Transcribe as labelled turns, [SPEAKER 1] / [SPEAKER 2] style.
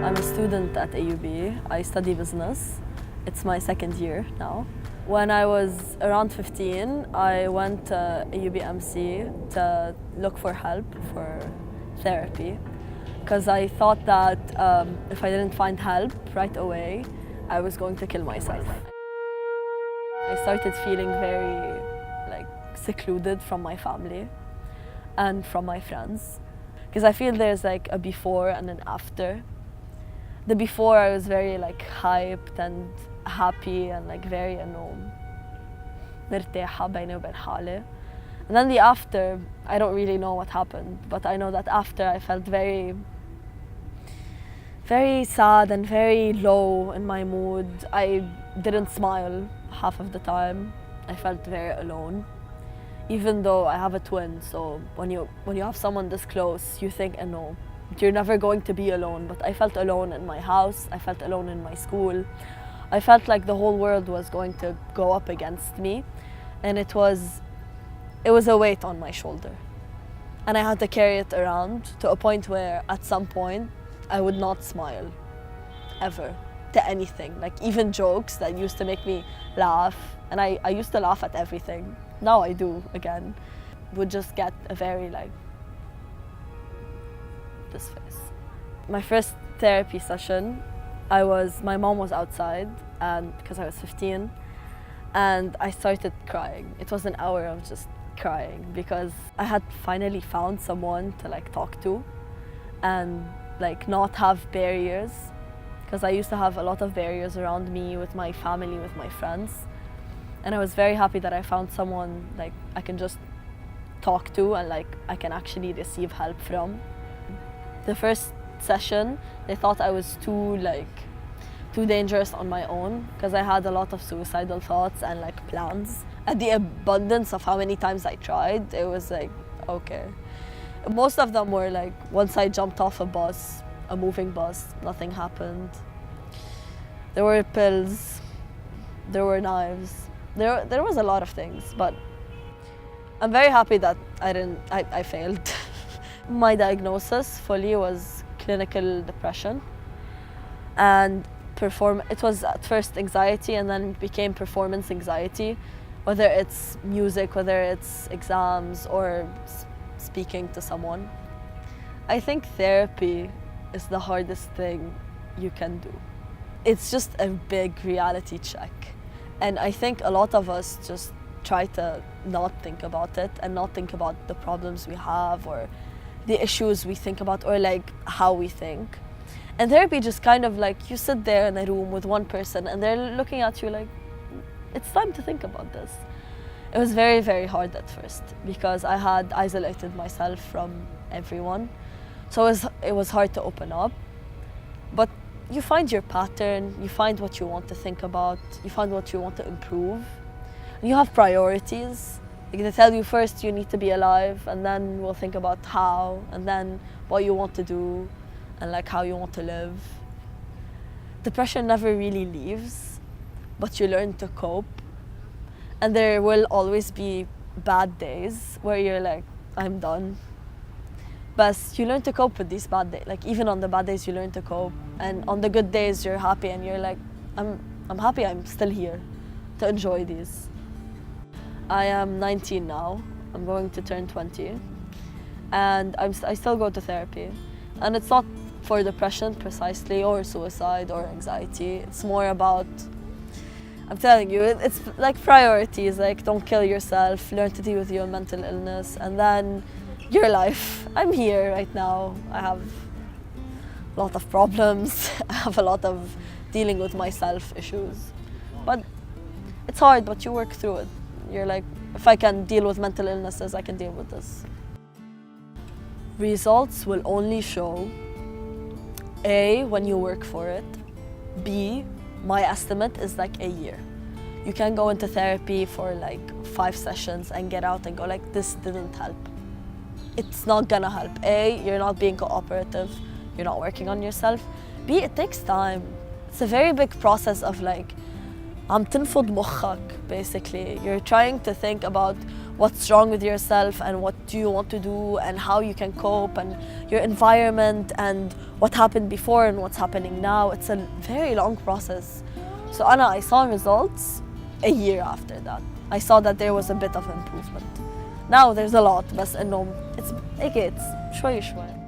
[SPEAKER 1] I'm a student at AUB. I study business. It's my second year now. When I was around 15, I went to AUB MC to look for help for therapy because I thought that if I didn't find help right away, I was going to kill myself. I started feeling very secluded from my family and from my friends because I feel there's a before and an after. The before I was very hyped and happy and very مرتاحة بيني وبين حالي. And then the after, I don't really know what happened, but I know that after I felt very sad and very low in my mood. I didn't smile half of the time. I felt very alone. Even though I have a twin, so when you have someone this close, you think, no, you're never going to be alone. But I felt alone in my house, I felt alone in my school. I felt like the whole world was going to go up against me, and it was a weight on my shoulder. And I had to carry it around to a point where at some point I would not smile ever to anything, even jokes that used to make me laugh, and I used to laugh at everything. Now I do again. Would just get a very this face. My first therapy session, my mom was outside, and because I was 15, and I started crying. It was an hour of just crying because I had finally found someone to talk to and not have barriers, because I used to have a lot of barriers around me with my family, with my friends. And I was very happy that I found someone I can just talk to and I can actually receive help from. The first session, they thought I was too dangerous on my own because I had a lot of suicidal thoughts and plans. At the abundance of how many times I tried, it was okay. Most of them were once I jumped off a bus, a moving bus, nothing happened. There were pills, there were knives. There was a lot of things, but I'm very happy that I failed. My diagnosis fully was clinical depression, and it was at first anxiety and then became performance anxiety, whether it's music, whether it's exams or speaking to someone. I think therapy is the hardest thing you can do. It's just a big reality check. And I think a lot of us just try to not think about it and not think about the problems we have or the issues we think about or how we think. And therapy just kind of you sit there in a room with one person and they're looking at you it's time to think about this. It was very, very hard at first because I had isolated myself from everyone. So it was hard to open up. But you find your pattern, you find what you want to think about, you find what you want to improve. You have priorities. They tell you first you need to be alive, and then we'll think about how, and then what you want to do, and how you want to live. Depression never really leaves, but you learn to cope. And there will always be bad days where you're I'm done. But you learn to cope with these bad days. Even on the bad days, you learn to cope. And on the good days, you're happy and you're I'm happy I'm still here to enjoy these. I am 19 now. I'm going to turn 20. And I still go to therapy. And it's not for depression precisely, or suicide, or anxiety. It's more about, I'm telling you, it's priorities. Don't kill yourself, learn to deal with your mental illness, and then your life. I'm here right now. I have a lot of problems. I have a lot of dealing with myself issues. But it's hard, but you work through it. You're if I can deal with mental illnesses, I can deal with this. Results will only show A, when you work for it. B, my estimate is a year. You can go into therapy for 5 sessions and get out and go this didn't help. It's not gonna help. A, you're not being cooperative, you're not working on yourself. B, it takes time. It's a very big process of عم تنفض مخك basically. You're trying to think about what's wrong with yourself and what do you want to do and how you can cope, and your environment and what happened before and what's happening now. It's a very long process. So I saw results a year after that. I saw that there was a bit of improvement. Now there's a lot بس إنه it's شوي شوي.